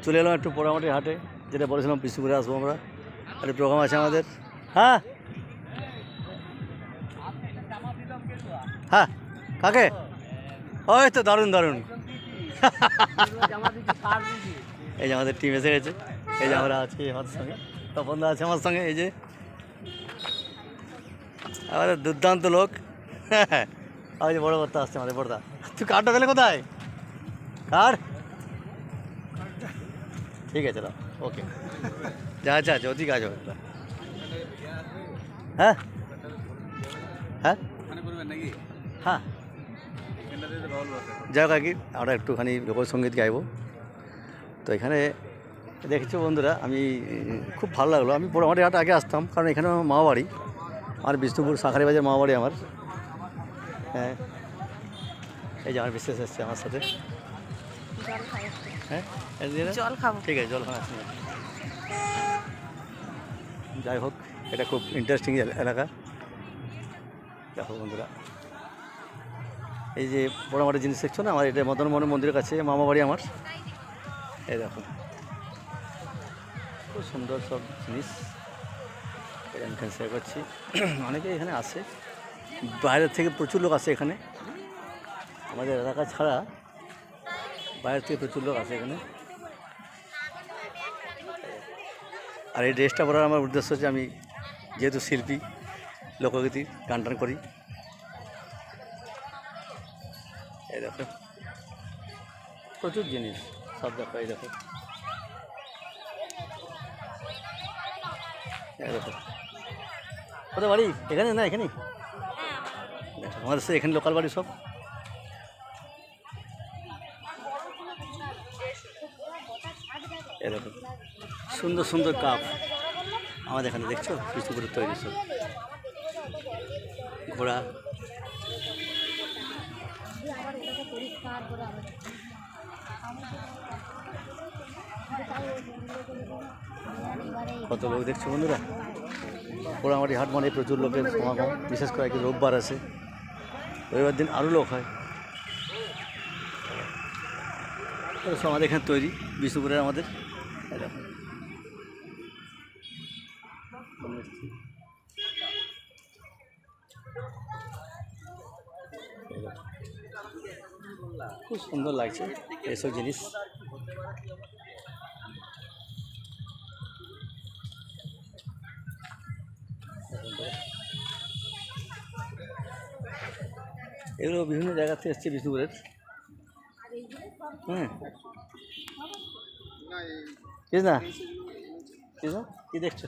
চলে এলাম একটু পোড়ামাটির হাটে, যেটা বলেছিলাম বিষ্ণুপুরে আসবো আমরা। একটা প্রোগ্রাম আছে আমাদের। হ্যাঁ হ্যাঁ, কাকে? ওই তো দারুণ দারুণ। এই যে আমাদের টিম এসে গেছে, এই যে আমরা আছি আমাদের সঙ্গে, তপনদা আছে আমার সঙ্গে। এই যে আমাদের দুর্দান্ত লোক। ওই যে বড় কর্তা আসছে আমাদের বড়দা। তুই কার্ডটা গেলে কোথায়? কার্ড ঠিক আছে, দাও। ওকে, যা আছে আছে, অতি কাজ হবে। হ্যাঁ হ্যাঁ হ্যাঁ, যাই হোক আর কি, আমরা একটুখানি লোকসঙ্গীত গাইবো। তো এখানে দেখেছো বন্ধুরা, আমি খুব ভালো লাগলো। আমি পোড়ামাটি হাট আগে আসতাম, কারণ এখানে আমার মামা বাড়ি, আমার বিষ্ণুপুর শাঁখারি বাজার মামা বাড়ি আমার। হ্যাঁ, এই যে আমার বিশেষ এসছে আমার সাথে। হ্যাঁ, জল খাবো, ঠিক আছে, জল খাওয়া আসছে। যাই হোক, এটা খুব ইন্টারেস্টিং এলাকা। দেখো বন্ধুরা, এই যে পোড়ামাটির জিনিস দেখছো না, আমার এটা মদন মোহন মন্দিরের কাছে মামা বাড়ি আমার। এই দেখো, খুব সুন্দর সব জিনিস আমি এখানে শেয়ার করছি। অনেকে এখানে আসে, বাইরের থেকে প্রচুর লোক আসে এখানে, আমাদের এলাকা ছাড়া বাইরের থেকে প্রচুর লোক আসে এখানে। আর এই ড্রেসটা পরার আমার উদ্দেশ্য হচ্ছে, আমি যেহেতু শিল্পী, লোকগীতি গান টান করি। এই দেখো প্রচুর জিনিস সব দেখো, এই দেখো, এই দেখো। কোথায় বাড়ি? এখানে না, এখানেই দেখো আমাদের সে এখানে লোকাল বাড়ি সব। এই দেখো সুন্দর সুন্দর কাপ আমাদের এখানে দেখছো, বিষ্ণুপুরের তৈরি সব। ঘোড়া, কত লোক দেখছো বন্ধুরা। পোড়ামাটি হাট মানে প্রচুর লোকের সমাগম, বিশেষ করে কি রোববার আছে, রবিবার দিন আরও লোক হয়। সব আমাদের এখানে তৈরি, বিষ্ণুপুরের আমাদের। খুব সুন্দর লাগছে এসব জিনিস। এগুলো বিভিন্ন জায়গা থেকে এসছে বিষ্ণুপুরের। হুম, না কি দেখছো?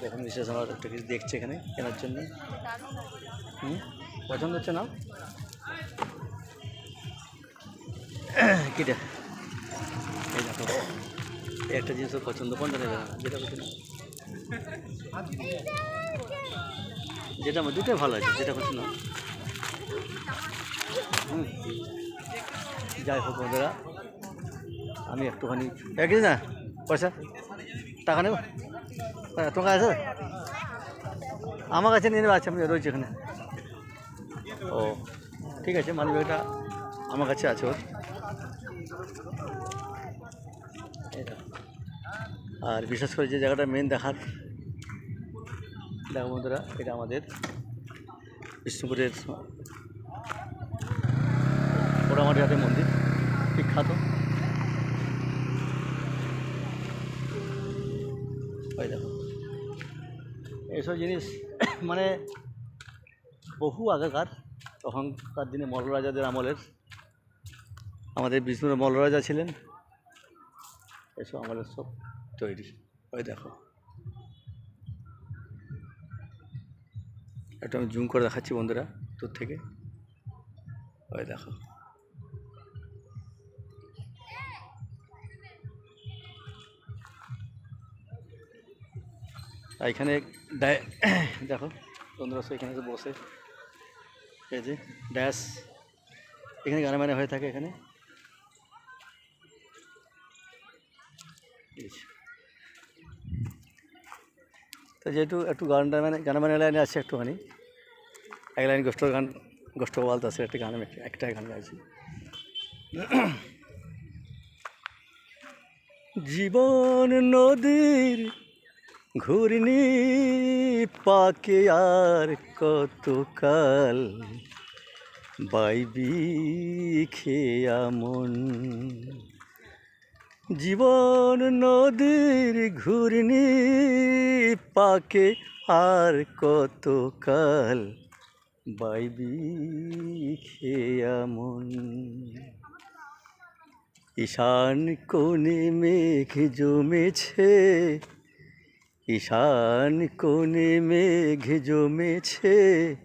দেখুন, বিশেষ আমার একটা কিছু দেখছে এখানে কেনার জন্য। পছন্দ হচ্ছে না কিটা? এই দেখো, একটা জিনিস পছন্দ, কোনটা নেবে? যেটা পছন্দ, যেটা আমার দুটোই ভালো আছে, যেটা পছন্দ। যাই হোক বন্ধুরা, আমি একটুখানি একই না পয়সা টাকা নেব, তোমার আছে? আমার কাছে নিয়ে নেবে, আছে, আমি রয়েছি এখানে। ও ঠিক আছে, মানি ব্যাগটা আমার কাছে আছে ওর। আর বিশেষ করে যে জায়গাটা মেন দেখার, দেখো বন্ধুরা, এটা আমাদের বিষ্ণুপুরের পোড়ামাটি হাটের মন্দির, বিখ্যাত। ওই দেখো এইসব জিনিস মানে বহু আগেকার, তখনকার দিনে মল্ল রাজাদের আমলের, আমাদের বিষ্ণুপুরের মল্ল রাজা ছিলেন, এসব আমলের সব তৈরি। ওই দেখো, একটু আমি জুম করে দেখাচ্ছি বন্ধুরা দূর থেকে। ওই দেখো, এখানে দেখো বন্ধুরা, এখানে বসে, এই যে ড্যাশ, এখানে গানা বানা হয়ে থাকে এখানে। তো যেহেতু একটু গানা বানা লাইনে আছে একটুখানি, এক লাইন গোষ্ঠ গান, গোষ্ঠ বলতে আছে, একটা গান, একটা গান গাইছি। জীবন নদীর ঘূর্ণি পাকে আর কতকাল বাইবি খেয়া মন। জীবন নদীর ঘূর্ণি পাকে আর কতকাল বাইবি খেয়া মন। ঈশান কোণে মেঘ জমেছে, ঈশান কোণে মেঘ জমেছে,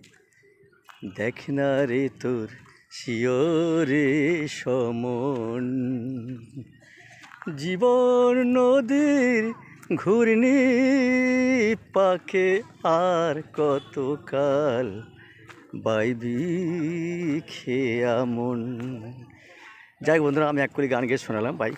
দেখ না রে তোর শিয়রে সমন। জীবন নদীর ঘূর্ণি পাকে আর কতকাল বাইবি খেয়া মন। যাই বন্ধুরা, আমি এক করে গান গেয়ে শোনালাম ভাই।